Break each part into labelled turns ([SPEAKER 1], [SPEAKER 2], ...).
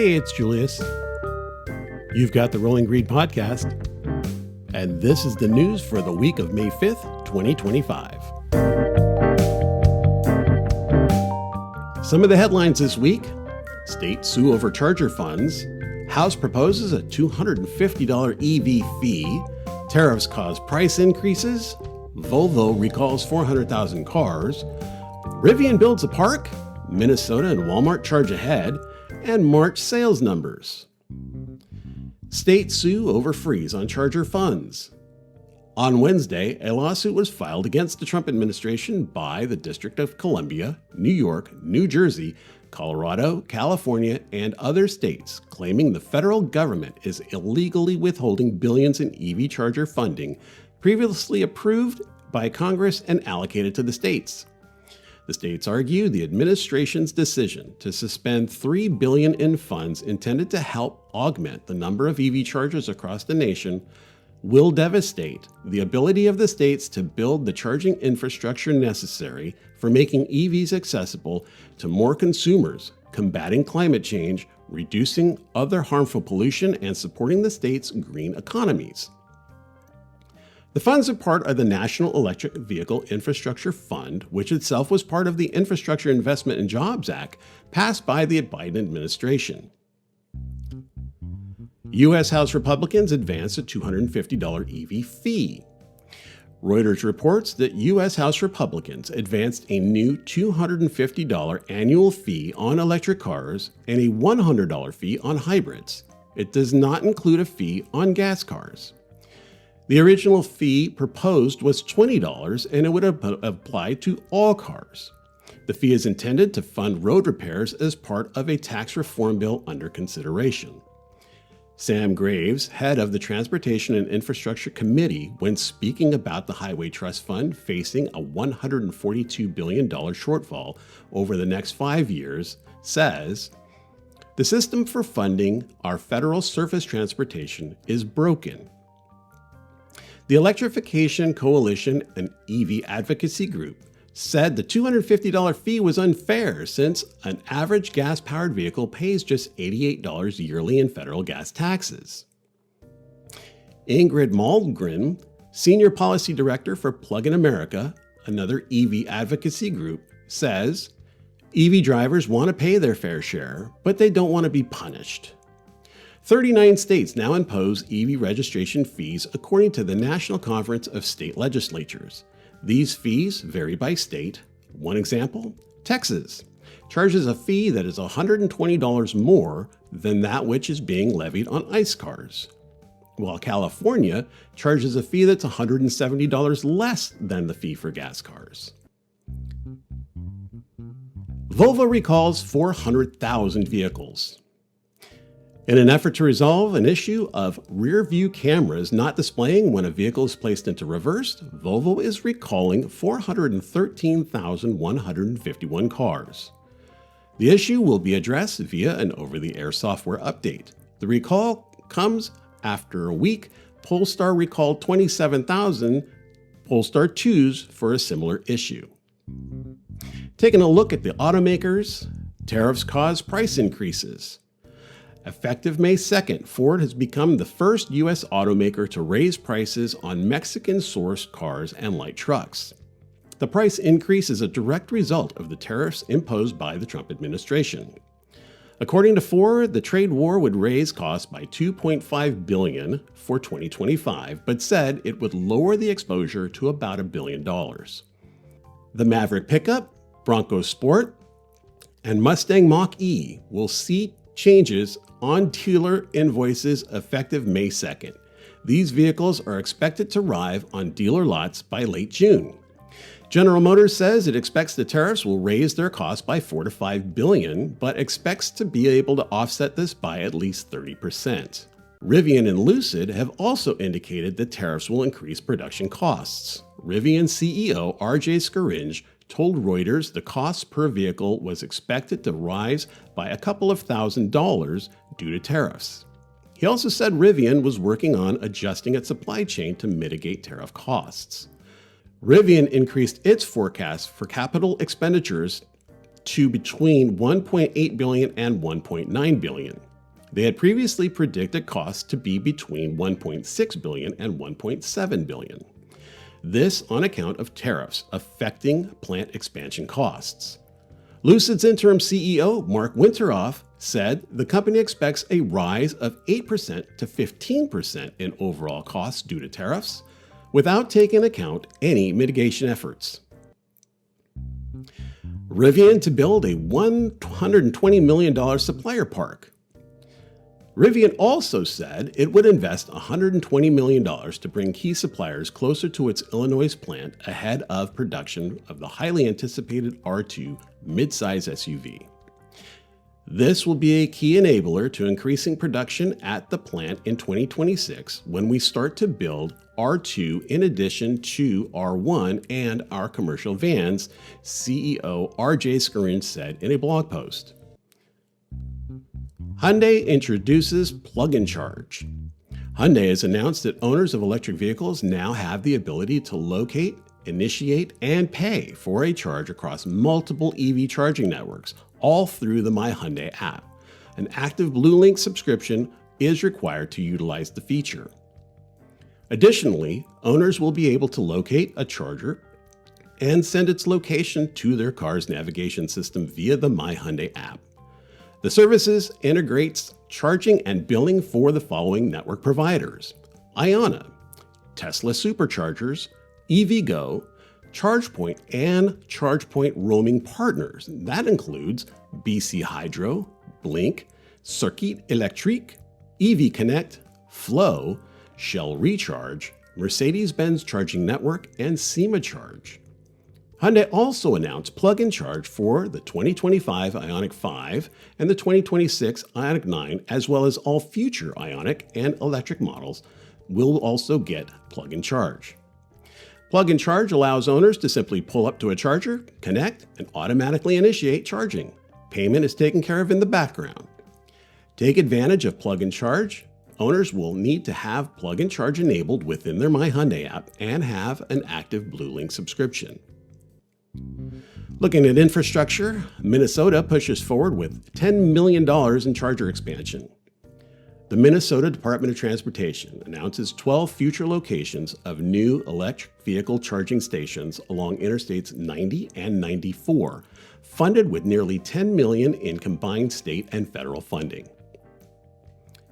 [SPEAKER 1] Hey, it's Julius. You've got the Rolling Green podcast, and this is the news for the week of May 5th, 2025. Some of the headlines this week: states sue over charger funds, House proposes a $250 EV fee, tariffs cause price increases, VOLVO recalls 400,000 cars, Rivian builds a park, Minnesota and Walmart charge ahead, and March sales numbers. States sue over freeze on charger funds. On Wednesday, a lawsuit was filed against the Trump administration by the District of Columbia, New York, New Jersey, Colorado, California, and other states, claiming the federal government is illegally withholding billions in EV charger funding previously approved by Congress and allocated to the states. The states argue the administration's decision to suspend $3 billion in funds intended to help augment the number of EV chargers across the nation will devastate the ability of the states to build the charging infrastructure necessary for making EVs accessible to more consumers, combating climate change, reducing other harmful pollution, and supporting the states' green economies. The funds are part of the National Electric Vehicle Infrastructure Fund, which itself was part of the Infrastructure Investment and Jobs Act passed by the Biden administration. U.S. House Republicans advanced a $250 EV fee. Reuters reports that U.S. House Republicans advanced a new $250 annual fee on electric cars and a $100 fee on hybrids. It does not include a fee on gas cars. The original fee proposed was $20, and it would apply to all cars. The fee is intended to fund road repairs as part of a tax reform bill under consideration. Sam Graves, head of the Transportation and Infrastructure Committee, when speaking about the Highway Trust Fund facing a $142 billion shortfall over the next 5 years, says, "The system for funding our federal surface transportation is broken. The Electrification Coalition, an EV advocacy group, said the $250 fee was unfair since an average gas-powered vehicle pays just $88 yearly in federal gas taxes." Ingrid Malmgren, Senior Policy Director for Plug-in America, another EV advocacy group, says, "EV drivers want to pay their fair share, but they don't want to be punished." 39 states now impose EV registration fees according to the National Conference of State Legislatures. These fees vary by state. One example, Texas charges a fee that is $120 more than that which is being levied on ICE cars, while California charges a fee that's $170 less than the fee for gas cars. VOLVO recalls 400,000 vehicles. In an effort to resolve an issue of rear-view cameras not displaying when a vehicle is placed into reverse, VOLVO is recalling 413,151 cars. The issue will be addressed via an over-the-air software update. The recall comes after a week Polestar recalled 27,000 Polestar 2s for a similar issue. Taking a look at the automakers, tariffs cause price increases. Effective May 2nd, Ford has become the first U.S. automaker to raise prices on Mexican-sourced cars and light trucks. The price increase is a direct result of the tariffs imposed by the Trump administration. According to Ford, the trade war would raise costs by $2.5 billion for 2025, but said it would lower the exposure to about $1 billion. The Maverick pickup, Bronco Sport, and Mustang Mach-E will see changes on dealer invoices effective May 2nd. These vehicles are expected to arrive on dealer lots by late June. General Motors says it expects the tariffs will raise their costs by $4 to $5 billion, but expects to be able to offset this by at least 30%. Rivian and Lucid have also indicated that tariffs will increase production costs. Rivian CEO RJ Scaringe told Reuters the cost per vehicle was expected to rise by a couple of $1,000s due to tariffs. He also said Rivian was working on adjusting its supply chain to mitigate tariff costs. Rivian increased its forecast for capital expenditures to between $1.8 billion and $1.9 billion. They had previously predicted costs to be between $1.6 billion and $1.7 billion. This on account of tariffs affecting plant expansion costs. Lucid's interim CEO, Mark Winterhoff, said the company expects a rise of 8% to 15% in overall costs due to tariffs, without taking into account any mitigation efforts. Rivian to build a $120 million supplier park. Rivian also said it would invest $120 million to bring key suppliers closer to its Illinois plant ahead of production of the highly anticipated R2 midsize SUV. This will be a key enabler to increasing production at the plant in 2026 when we start to build R2 in addition to R1 and our commercial vans, CEO RJ Scarin said in a blog post. Hyundai introduces plug-in charge. Hyundai has announced that owners of electric vehicles now have the ability to locate, initiate, and pay for a charge across multiple EV charging networks, all through the My Hyundai app. An active Blue Link subscription is required to utilize the feature. Additionally, owners will be able to locate a charger and send its location to their car's navigation system via the My Hyundai app. The services integrates charging and billing for the following network providers: Iona, Tesla Superchargers, EVgo, ChargePoint, and ChargePoint roaming partners. That includes BC Hydro, Blink, Circuit Electrique, EV Connect, Flow, Shell Recharge, Mercedes-Benz Charging Network, and SEMA Charge. Hyundai also announced plug-in charge for the 2025 Ioniq 5 and the 2026 Ioniq 9, as well as all future Ioniq and electric models will also get plug-in charge. Plug-in charge allows owners to simply pull up to a charger, connect, and automatically initiate charging. Payment is taken care of in the background. Take advantage of plug-in charge. Owners will need to have plug-in charge enabled within their My Hyundai app and have an active Blue Link subscription. Looking at infrastructure, Minnesota pushes forward with $10 million in charger expansion. The Minnesota Department of Transportation announces 12 future locations of new electric vehicle charging stations along Interstates 90 and 94, funded with nearly $10 million in combined state and federal funding.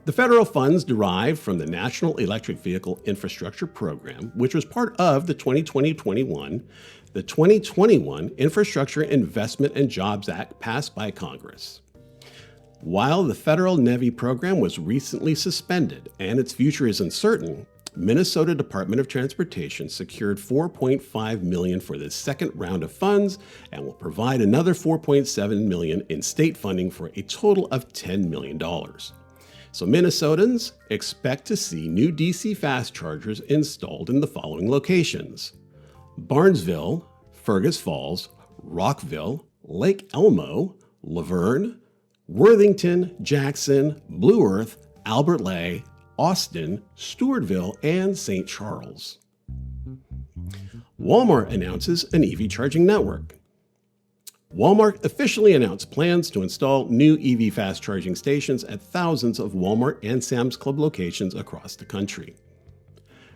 [SPEAKER 1] The federal funds derived from the National Electric Vehicle Infrastructure Program, which was part of the 2021 Infrastructure Investment and Jobs Act passed by Congress. While the federal NEVI program was recently suspended and its future is uncertain, Minnesota Department of Transportation secured $4.5 million for this second round of funds and will provide another $4.7 million in state funding for a total of $10 million. So Minnesotans expect to see new DC fast chargers installed in the following locations: Barnesville, Fergus Falls, Rockville, Lake Elmo, Laverne, Worthington, Jackson, Blue Earth, Albert Lea, Austin, Stewartville, and St. Charles. Walmart announces an EV charging network. Walmart officially announced plans to install new EV fast charging stations at thousands of Walmart and Sam's Club locations across the country.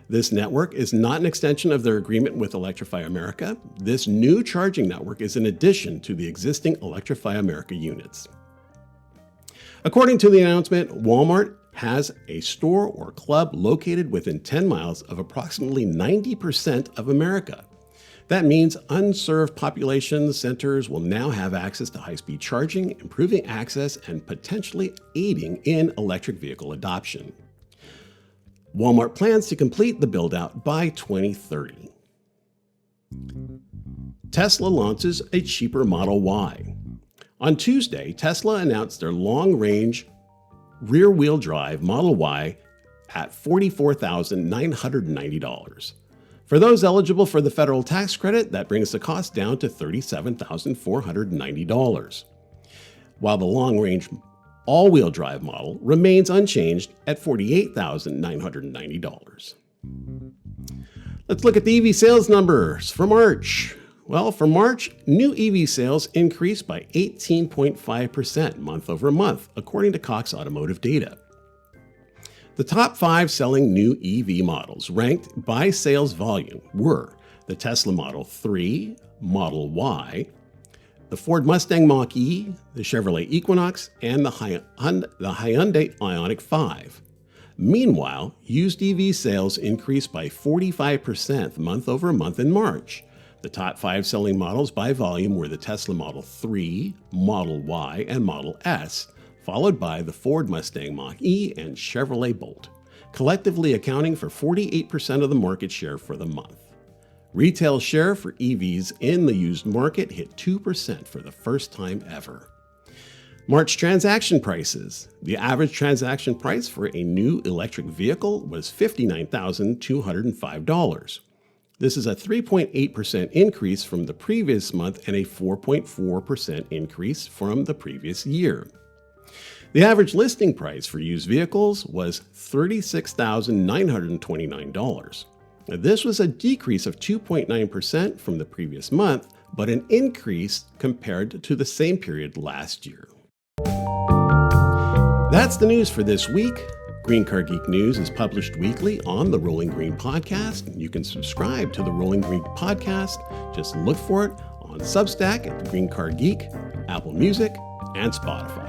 [SPEAKER 1] This network is not an extension of their agreement with Electrify America. This new charging network is in addition to the existing Electrify America units. According to the announcement, Walmart has a store or club located within 10 miles of approximately 90% of America. That means unserved population centers will now have access to high-speed charging, improving access and potentially aiding in electric vehicle adoption. Walmart plans to complete the build-out by 2030. Tesla launches a cheaper Model Y. On Tuesday, Tesla announced their long-range rear-wheel drive Model Y at $44,990. For those eligible for the federal tax credit, that brings the cost down to $37,490, while the long-range all-wheel drive model remains unchanged at $48,990. Let's look at the EV sales numbers for March. Well, for March, new EV sales increased by 18.5% month over month, according to Cox Automotive data. The top 5 selling new EV models ranked by sales volume were the Tesla Model 3, Model Y, the Ford Mustang Mach-E, the Chevrolet Equinox, and the Hyundai Ioniq 5. Meanwhile, used EV sales increased by 45% month over month in March. The top 5 selling models by volume were the Tesla Model 3, Model Y, and Model S, followed by the Ford Mustang Mach-E and Chevrolet Bolt, collectively accounting for 48% of the market share for the month. Retail share for EVs in the used market hit 2% for the first time ever. March transaction prices. The average transaction price for a new electric vehicle was $59,205. This is a 3.8% increase from the previous month and a 4.4% increase from the previous year. The average listing price for used vehicles was $36,929. This was a decrease of 2.9% from the previous month, but an increase compared to the same period last year. That's the news for this week. GreenCarGeek News is published weekly on the Rolling Green podcast. You can subscribe to the Rolling Green podcast. Just look for it on Substack at the GreenCarGeek, Apple Music, and Spotify.